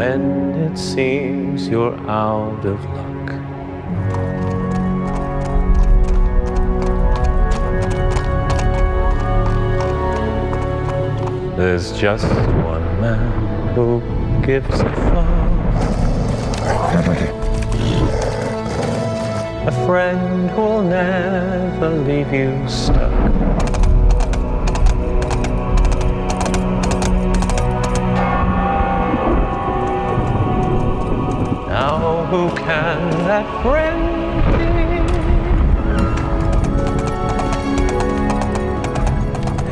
when it seems you're out of luck. There's just one man who gives a fuck. A friend who'll never leave you stuck. Now who can that friend be?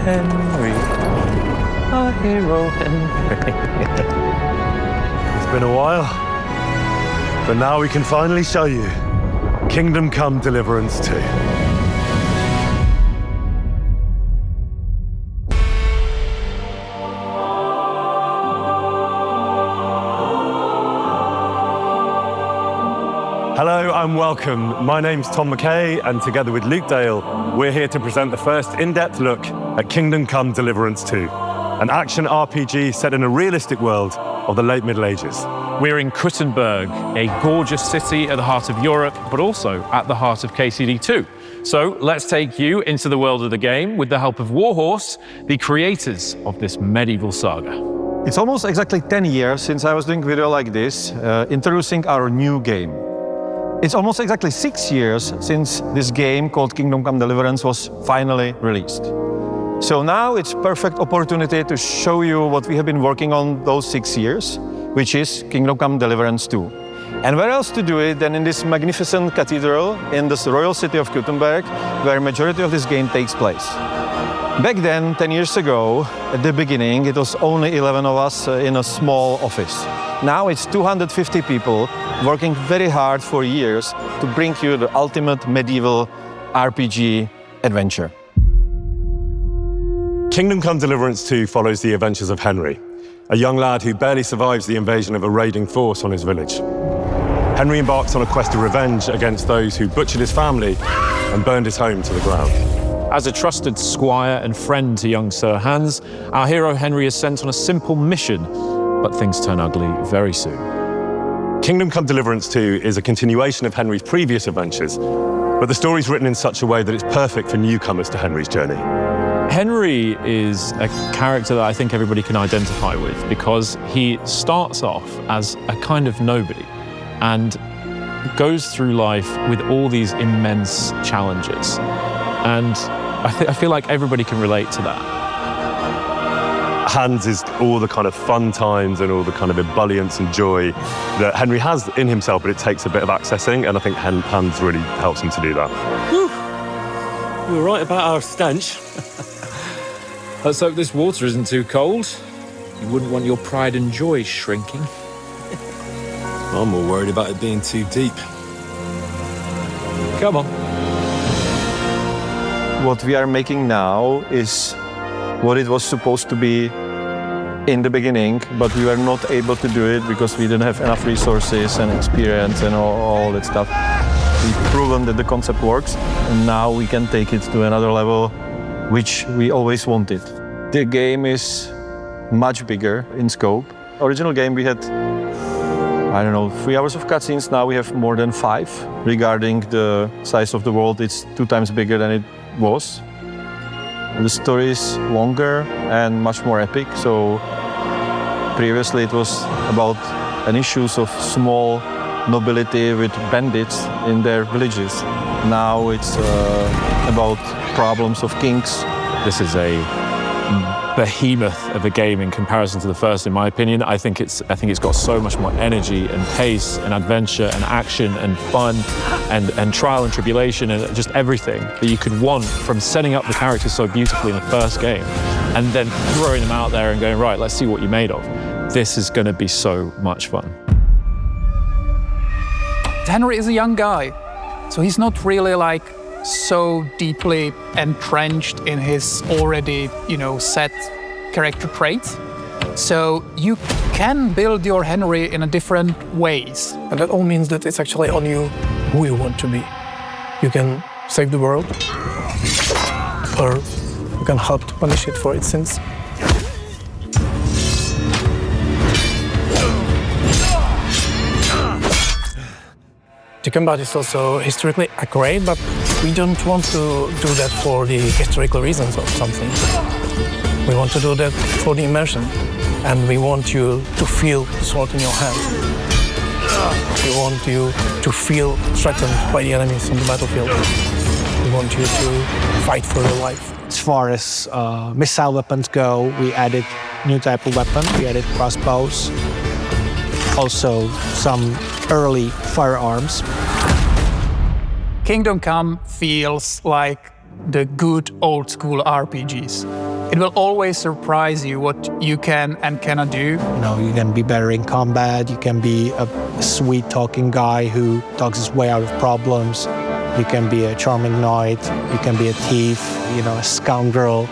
Henry, our hero Henry. It's been a while, but now we can finally show you Kingdom Come Deliverance 2. Hello and welcome. My name's Tom McKay, and together with Luke Dale, we're here to present the first in-depth look at Kingdom Come Deliverance 2, an action RPG set in a realistic world of the late Middle Ages. We're in Kuttenberg, a gorgeous city at the heart of Europe, but also at the heart of KCD II. So let's take you into the world of the game with the help of Warhorse, the creators of this medieval saga. It's almost exactly 10 years since I was doing a video like this, introducing our new game. It's almost exactly 6 years since this game called Kingdom Come Deliverance was finally released. So now it's perfect opportunity to show you what we have been working on those 6 years, which is Kingdom Come Deliverance 2. And where else to do it than in this magnificent cathedral in this royal city of Kuttenberg, where majority of this game takes place. Back then, 10 years ago, at the beginning, it was only 11 of us in a small office. Now it's 250 people working very hard for years to bring you the ultimate medieval RPG adventure. Kingdom Come Deliverance 2 follows the adventures of Henry, a young lad who barely survives the invasion of a raiding force on his village. Henry embarks on a quest of revenge against those who butchered his family and burned his home to the ground. As a trusted squire and friend to young Sir Hans, our hero Henry is sent on a simple mission, but things turn ugly very soon. Kingdom Come Deliverance 2 is a continuation of Henry's previous adventures, but the story's written in such a way that it's perfect for newcomers to Henry's journey. Henry is a character that I think everybody can identify with because he starts off as a kind of nobody and goes through life with all these immense challenges. And I feel like everybody can relate to that. Hans is all the kind of fun times and all the kind of ebullience and joy that Henry has in himself, but it takes a bit of accessing, and I think Hans really helps him to do that. Whew. You were right about our stench. Let's hope this water isn't too cold. You wouldn't want your pride and joy shrinking. I'm more worried about it being too deep. Come on. What we are making now is what it was supposed to be in the beginning, but we were not able to do it because we didn't have enough resources and experience and all that stuff. We've proven that the concept works, and now we can take it to another level, which we always wanted. The game is much bigger in scope. Original game we had, 3 hours of cutscenes. Now we have more than 5. Regarding the size of the world, it's 2 times bigger than it was. The story is longer and much more epic. So previously it was about an issues of small nobility with bandits in their villages. Now it's about problems of kings. This is a behemoth of a game in comparison to the first, in my opinion. I think it's got so much more energy and pace and adventure and action and fun and trial and tribulation and just everything that you could want from setting up the characters so beautifully in the first game and then throwing them out there and going, right, let's see what you're made of. This is going to be so much fun. Henry is a young guy, so he's not really like so deeply entrenched in his already, set character traits. So you can build your Henry in a different ways. And that all means that it's actually on you who you want to be. You can save the world, or you can help to punish it for its sins. The combat is also historically accurate, but we don't want to do that for the historical reasons or something. We want to do that for the immersion, and we want you to feel the sword in your hand. We want you to feel threatened by the enemies on the battlefield. We want you to fight for your life. As far as missile weapons go, we added new type of weapon. We added crossbows, also some early firearms. Kingdom Come feels like the good old school RPGs. It will always surprise you what you can and cannot do. You know, you can be better in combat, you can be a sweet talking guy who talks his way out of problems. You can be a charming knight, you can be a thief, you know, a scoundrel.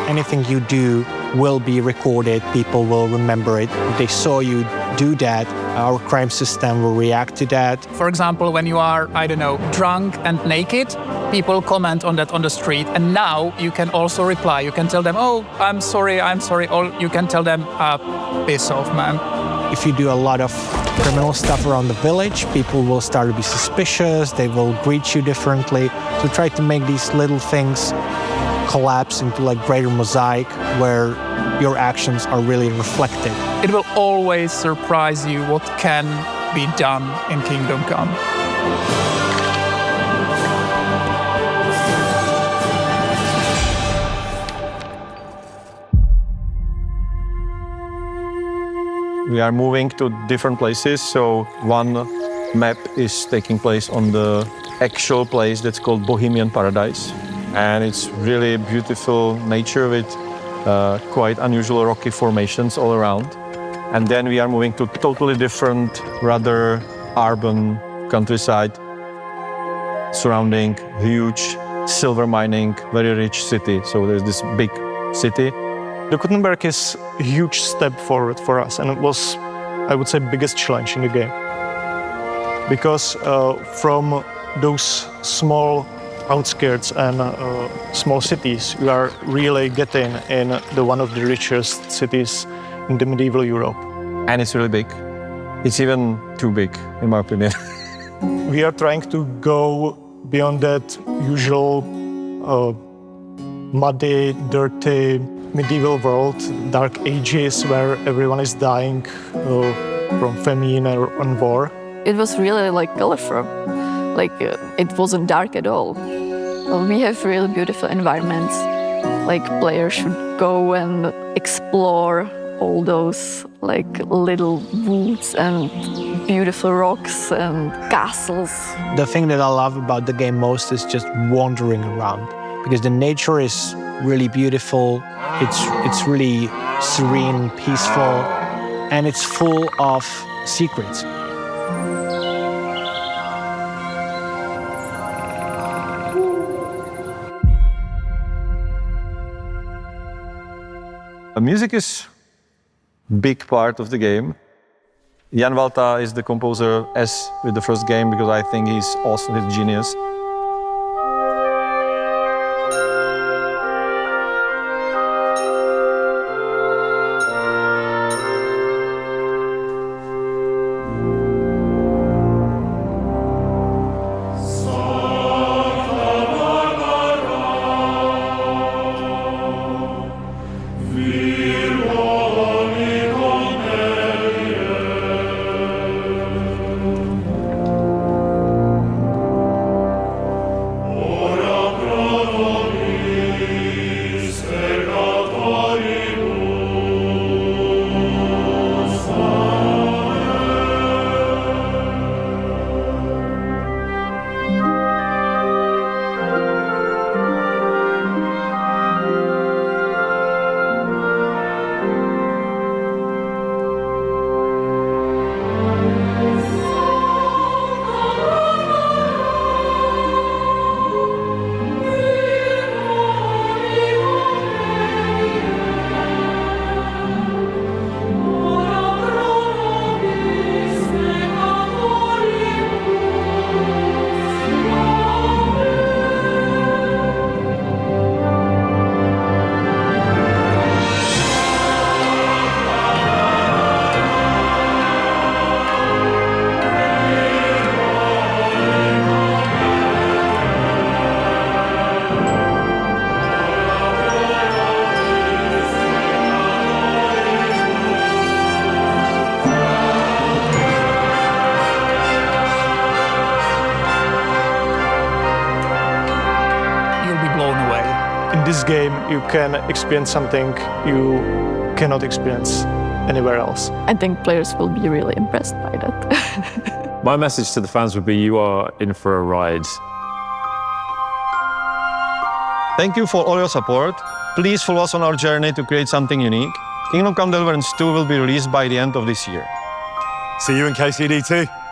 Anything you do will be recorded, people will remember it. If they saw you do that, our crime system will react to that. For example, when you are, I don't know, drunk and naked, people comment on that on the street, and now you can also reply. You can tell them, oh, I'm sorry, or you can tell them, piss off, man. If you do a lot of criminal stuff around the village, people will start to be suspicious, they will greet you differently. So try to make these little things collapse into like greater mosaic where your actions are really reflected. It will always surprise you what can be done in Kingdom Come. We are moving to different places, so one map is taking place on the actual place that's called Bohemian Paradise. And it's really beautiful nature with quite unusual rocky formations all around. And then we are moving to totally different, rather urban countryside surrounding huge silver mining, very rich city. So there's this big city. The Gutenberg is a huge step forward for us, and it was, I would say, biggest challenge in the game. Because from those small outskirts and small cities, we are really getting in one of the richest cities in the medieval Europe. And it's really big. It's even too big, in my opinion. We are trying to go beyond that usual muddy, dirty, medieval world, dark ages where everyone is dying from famine and war. It was really like colorful, like it wasn't dark at all. We have really beautiful environments, like players should go and explore all those like little woods and beautiful rocks and castles. The thing that I love about the game most is just wandering around, because the nature is really beautiful, it's really serene, peaceful, and it's full of secrets. The music is a big part of the game. Jan Valta is the composer, as with the first game, because I think he's awesome, he's genius. this game you can experience something you cannot experience anywhere else. I think players will be really impressed by that. My message to the fans would be you are in for a ride. Thank you for all your support. Please follow us on our journey to create something unique. Kingdom Come Deliverance 2 will be released by the end of this year. See you in KCD II.